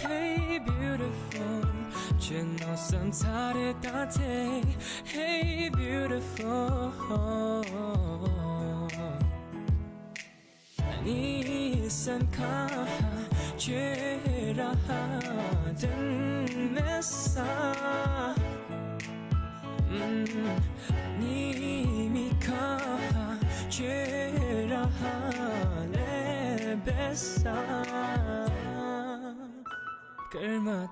Hey beautiful jen no sam tare ta te hey beautiful ni sam kha che ra den mesa ni mi kha che ra le besa Karma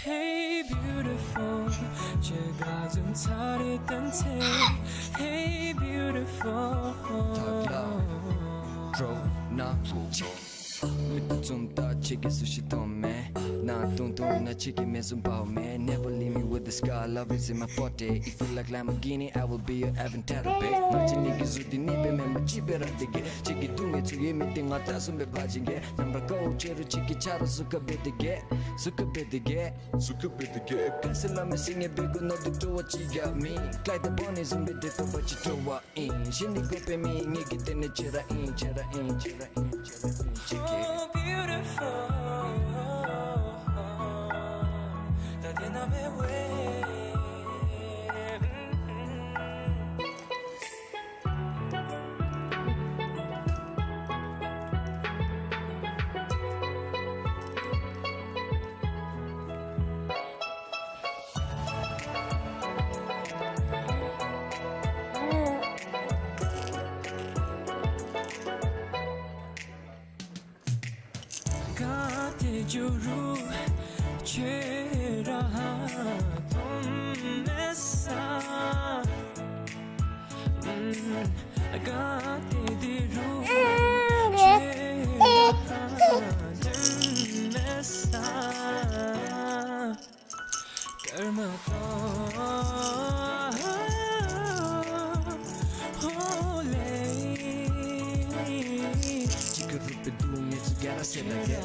Hey beautiful 제가 좀 차렸던 테 Hey beautiful With some thought chicken sushi don't man don't na chicken me some power man never leave me with the sky love is in my forte if you feel like Lamborghini I will be your avatar babe nothing niggas with the nibe me ma chibera dige chicken do me to you me thing at some be bajinge number go cheru chicken charo suka bedige kasala me sing a big no to what you got me like the bunny some bit to what you to what in shini go pe me nigga ten chera in Oh, beautiful. That in a way. Juru chera tum mesa agate diru chera tum mesa karma hole chika rup du me together se lage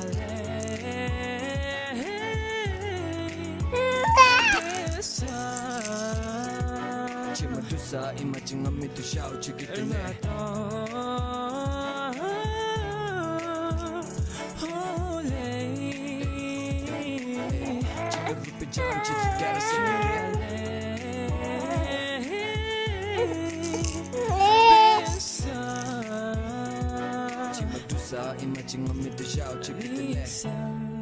Medusa, imagine me to shout you get the net. Chicken rupe jam chicken gotta sing Medusa, imagine me to shout you get the net.